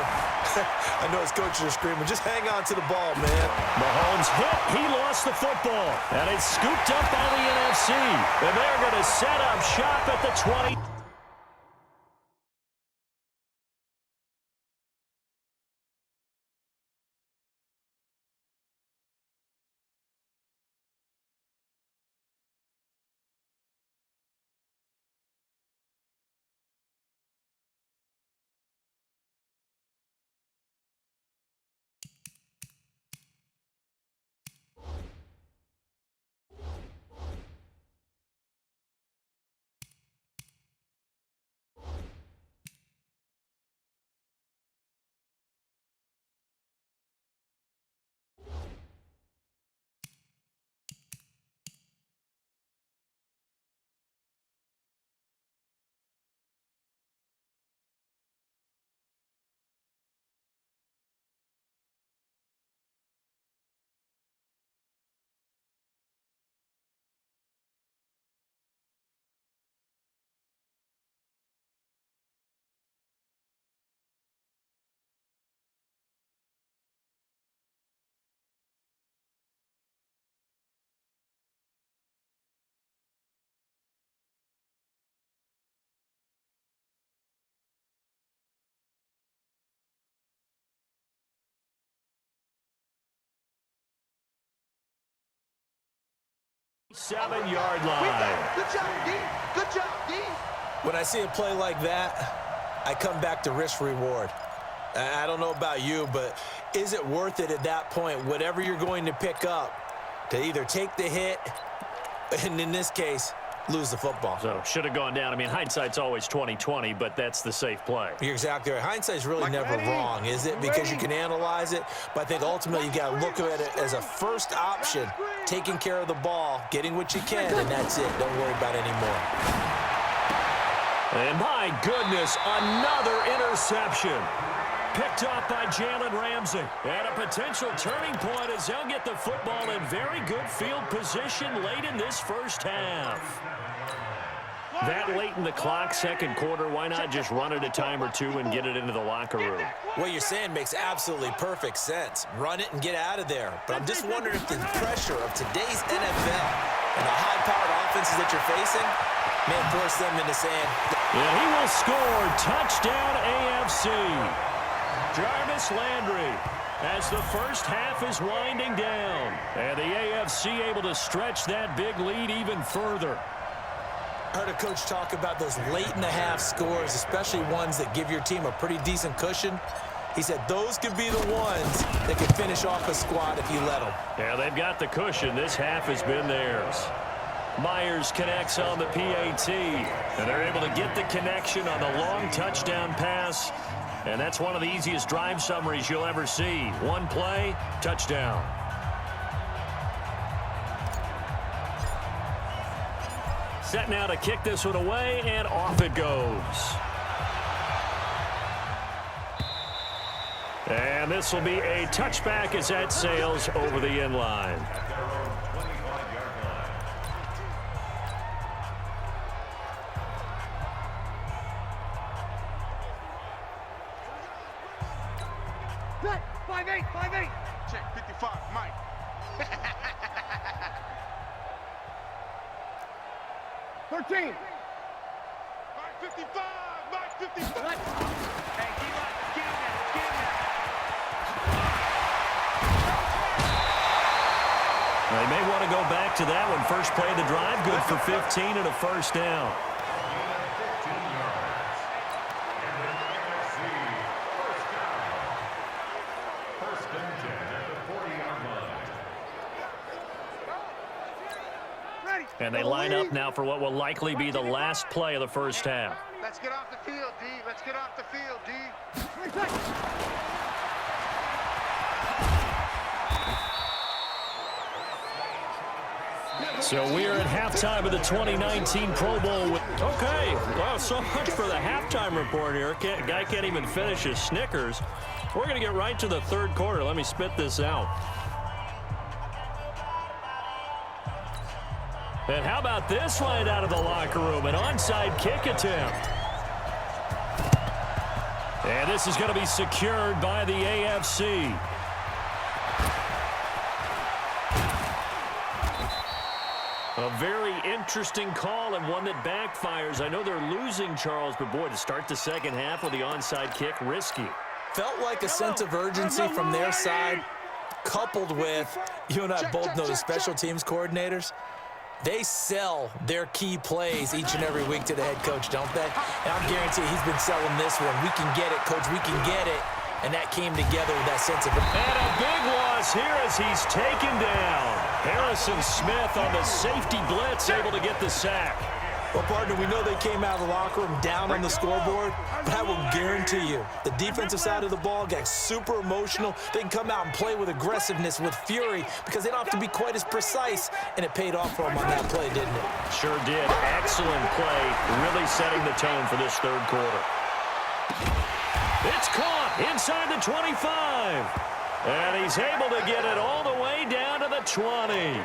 Speaker 5: I know his coaches are screaming, just hang on to the ball, man.
Speaker 3: Mahomes hit. He lost the football. And it's scooped up by the NFC. And they're going to set up shop at the 20. 7-yard line.
Speaker 4: Good job, D. Good job, D.
Speaker 5: When I see a play like that, I come back to risk-reward. I don't know about you, but is it worth it at that point, whatever you're going to pick up, to either take the hit, and in this case, lose the football?
Speaker 3: So, should have gone down. I mean, hindsight's always 20/20, but that's the safe play.
Speaker 5: You're exactly right. Hindsight's really never wrong, is it? Because you can analyze it, but I think ultimately you got to look at it as a first option, taking care of the ball, getting what you can, and that's it. Don't worry about it anymore.
Speaker 3: And my goodness, another interception. Picked off by Jalen Ramsey. And a potential turning point as they'll get the football in very good field position late in this first half. That late in the clock, second quarter, why not just run it a time or two and get it into the locker room?
Speaker 5: What you're saying makes absolutely perfect sense. Run it and get out of there. But I'm just wondering if the pressure of today's NFL and the high-powered offenses that you're facing may force them into saying,
Speaker 3: and he will score. Touchdown AFC. Jarvis Landry as the first half is winding down. And the AFC able to stretch that big lead even further.
Speaker 5: I heard a coach talk about those late-in-the-half scores, especially ones that give your team a pretty decent cushion. He said those could be the ones that can finish off a squad if you let them.
Speaker 3: Yeah, they've got the cushion. This half has been theirs. Myers connects on the PAT, and they're able to get the connection on the long touchdown pass. And that's one of the easiest drive summaries you'll ever see. One play, touchdown. Set now to kick this one away, and off it goes. And this will be a touchback as that sails over the end line.
Speaker 4: Set. 5-8, 5-8.
Speaker 8: Check 55, Mike.
Speaker 4: Thirteen.
Speaker 8: Mike 55, Mike 55.
Speaker 4: Hey, D-line, let's get him now. Let's get him now.
Speaker 3: They may want to go back to that one. First play of the drive, good for 15 and a first down. And they line up now for what will likely be the last play of the first half.
Speaker 8: Let's get off the field, D. Let's get off the field, D.
Speaker 3: So we are at halftime of the 2019 Pro Bowl. Okay, well, so much for the halftime report here. Guy can't even finish his Snickers. We're going to get right to the third quarter. Let me spit this out. And how about this right out of the locker room? An onside kick attempt. And this is going to be secured by the AFC. A very interesting call and one that backfires. I know they're losing, Charles, but boy, to start the second half with the onside kick, risky.
Speaker 5: Felt like a sense of urgency from their side, coupled with, you and I both know the special teams coordinators. They sell their key plays each and every week to the head coach, don't they? And I'm guaranteed he's been selling this one. We can get it, coach, we can get it. And that came together with that sense of...
Speaker 3: And a big loss here as he's taken down. Harrison Smith on the safety blitz, able to get the sack.
Speaker 5: Well, partner, we know they came out of the locker room down on the scoreboard, but I will guarantee you the defensive side of the ball got super emotional. They can come out and play with aggressiveness, with fury, because they don't have to be quite as precise, and it paid off for them on that play, didn't it?
Speaker 3: Sure did. Excellent play, really setting the tone for this third quarter. It's caught inside the 25, and he's able to get it all the way down to the 20.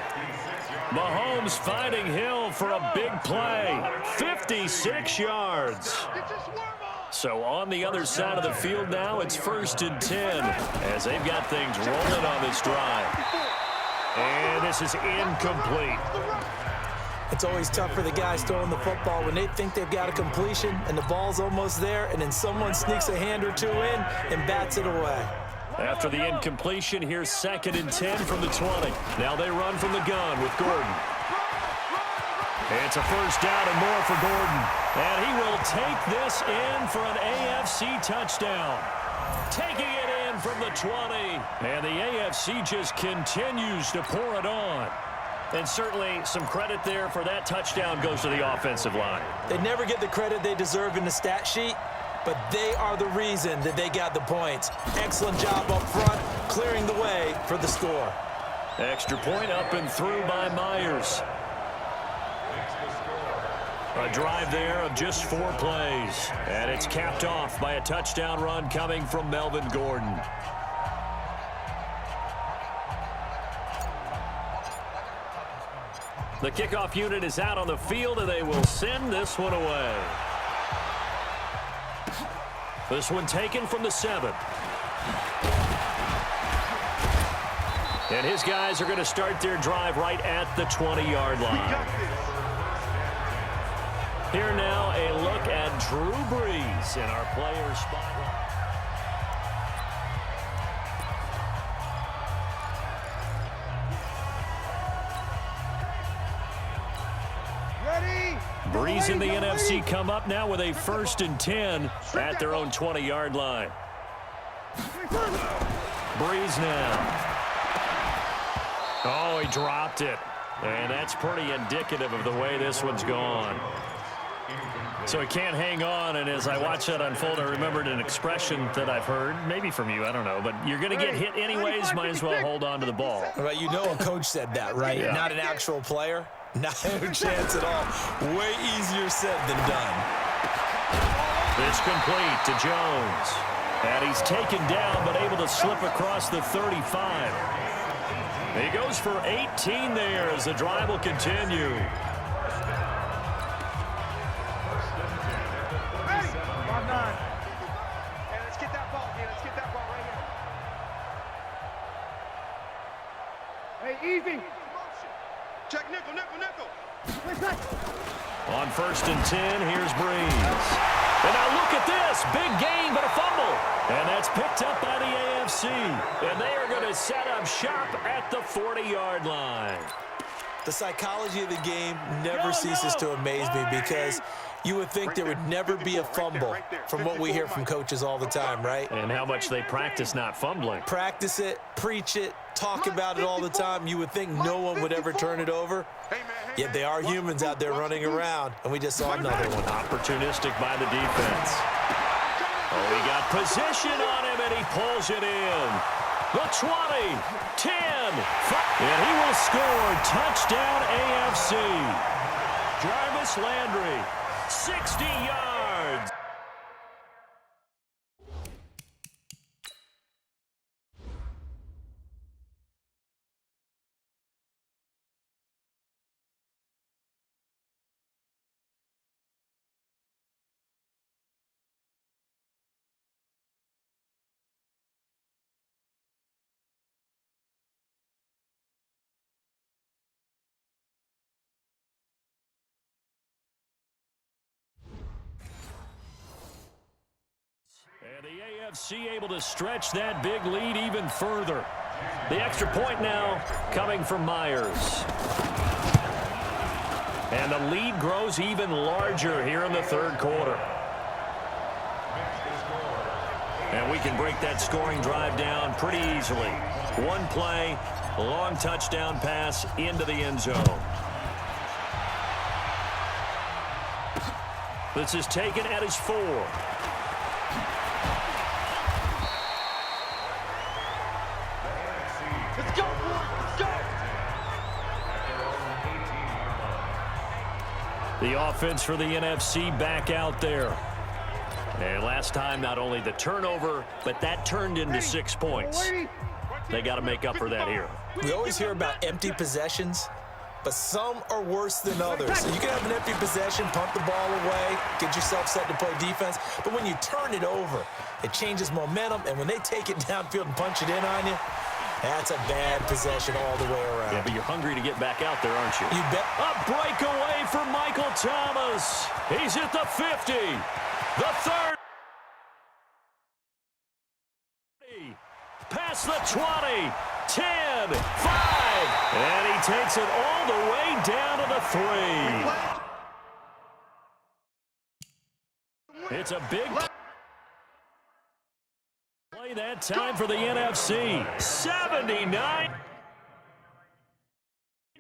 Speaker 3: Mahomes finding Hill for a big play. 56 yards. So on the other side of the field now, it's 1st and 10 as they've got things rolling on this drive. And this is incomplete.
Speaker 5: It's always tough for the guys throwing the football when they think they've got a completion and the ball's almost there, and then someone sneaks a hand or two in and bats it away.
Speaker 3: After the incompletion, here's 2nd and 10 from the 20. Now they run from the gun with Gordon. It's a first down and more for Gordon. And he will take this in for an AFC touchdown. Taking it in from the 20. And the AFC just continues to pour it on. And certainly some credit there for that touchdown goes to the offensive line.
Speaker 5: They never get the credit they deserve in the stat sheet, but they are the reason that they got the points. Excellent job up front, clearing the way for the score.
Speaker 3: Extra point up and through by Myers. A drive there of just 4 plays. And it's capped off by a touchdown run coming from Melvin Gordon. The kickoff unit is out on the field, and they will send this one away. This one taken from the 7. And his guys are going to start their drive right at the 20-yard line. Here now, a look at Drew Brees in our player spotlight. Brees and the NFC come up now with a 1st and 10 at their own 20-yard line. Brees now. Oh, he dropped it. And that's pretty indicative of the way this one's gone. So he can't hang on, and as I watch that unfold, I remembered an expression that I've heard, maybe from you, I don't know, but you're going to get hit anyways, might as well hold on to the ball.
Speaker 5: Right, you know a coach said that, right?
Speaker 3: Yeah.
Speaker 5: Not an actual player. Not a chance at all. Way easier said than done.
Speaker 3: It's complete to Jones. And he's taken down, but able to slip across the 35. He goes for 18 there as the drive will continue.
Speaker 4: Easy.
Speaker 8: Check nickel, nickel, nickel.
Speaker 3: On 1st and 10, here's Brees. And now look at this. Big gain, but a fumble. And that's picked up by the AFC. And they are going to set up shop at the 40-yard line.
Speaker 5: The psychology of the game never ceases to amaze me because you would think there would never be a fumble from what we hear from coaches all the time, right?
Speaker 3: And how much they practice not fumbling.
Speaker 5: Practice it, preach it, talk about it all the time. You would think no one would ever turn it over. Yet they are humans out there running around, and we just saw another one.
Speaker 3: Opportunistic by the defense. Oh, he got position on him, and he pulls it in. The 20, 10, 5, and he will score. Touchdown AFC. Jarvis Landry, 60 yards. And the AFC able to stretch that big lead even further. The extra point now coming from Myers. And the lead grows even larger here in the 3rd quarter. And we can break that scoring drive down pretty easily. One play, a long touchdown pass into the end zone. This is taken at his 4.
Speaker 4: Let's go, boy. Let's go.
Speaker 3: The offense for the NFC back out there. And last time, not only the turnover, but that turned into 6 points. They got to make up for that here.
Speaker 5: We always hear about empty possessions, but some are worse than others. So you can have an empty possession, punt the ball away, get yourself set to play defense. But when you turn it over, it changes momentum. And when they take it downfield and punch it in on you, that's a bad possession all the way around.
Speaker 3: Yeah, but you're hungry to get back out there, aren't you?
Speaker 5: You bet.
Speaker 3: A breakaway for Michael Thomas. He's at the 50, the 30. Past the 20, 10, 5, and he takes it all the way down to the 3. It's a big play that time for the NFC. 79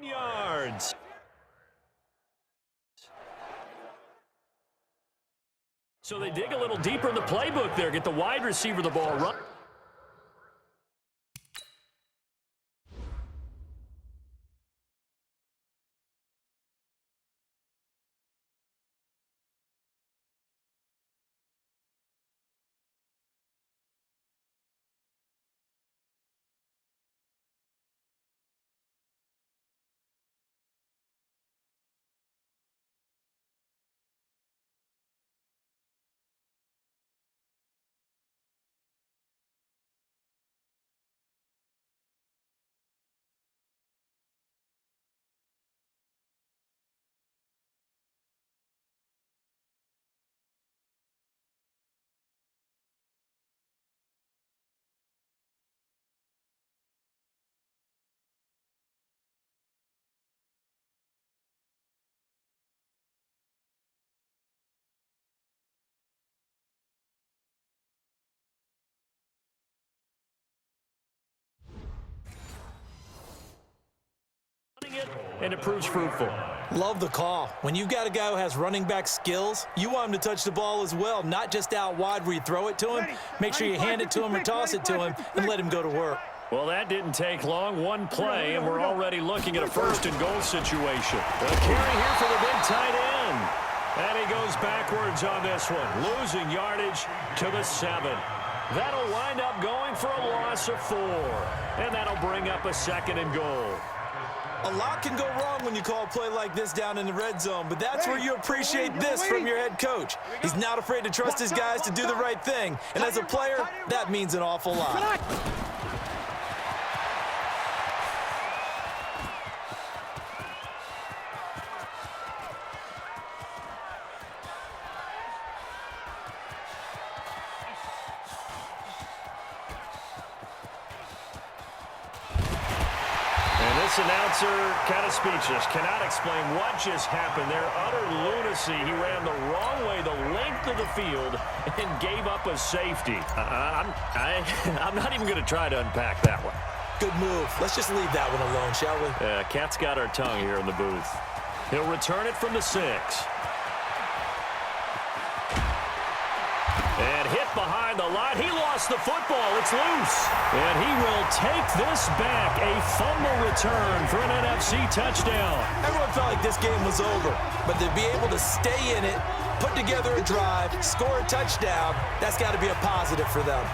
Speaker 3: yards. So they dig a little deeper in the playbook there, get the wide receiver the ball run. And it proves fruitful.
Speaker 5: Love the call. When you've got a guy who has running back skills, you want him to touch the ball as well, not just out wide where you throw it to him. Make sure you hand it to him or toss it to him and let him go to work.
Speaker 3: Well, that didn't take long. One play, and we're already looking at a first-and-goal situation. A carry here for the big tight end. And he goes backwards on this one, losing yardage to the 7. That'll wind up going for a loss of 4. And that'll bring up a 2nd and goal.
Speaker 5: A lot can go wrong when you call a play like this down in the red zone, but that's where you appreciate this from your head coach. He's not afraid to trust his guys to do the right thing, and as a player, that means an awful lot.
Speaker 3: This announcer kind of speechless, cannot explain what just happened there. Utter lunacy. He ran the wrong way, the length of the field, and gave up a safety. I'm not even going to try to unpack that one.
Speaker 5: Good move. Let's just leave that one alone, shall we?
Speaker 3: Cat's got our tongue here in the booth. He'll return it from the 6. And hit behind the line. He lost the football. It's loose. And he will take this back. A fumble return for an NFC touchdown.
Speaker 5: Everyone felt like this game was over. But to be able to stay in it, put together a drive, score a touchdown, that's got to be a positive for them.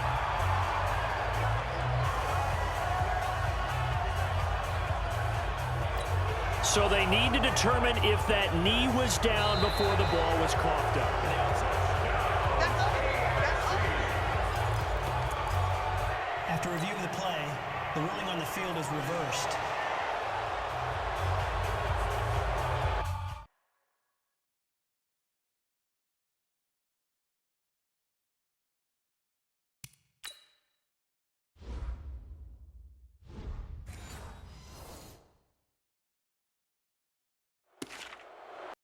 Speaker 3: So they need to determine if that knee was down before the ball was coughed up.
Speaker 6: After review of the play, the ruling on the field is reversed.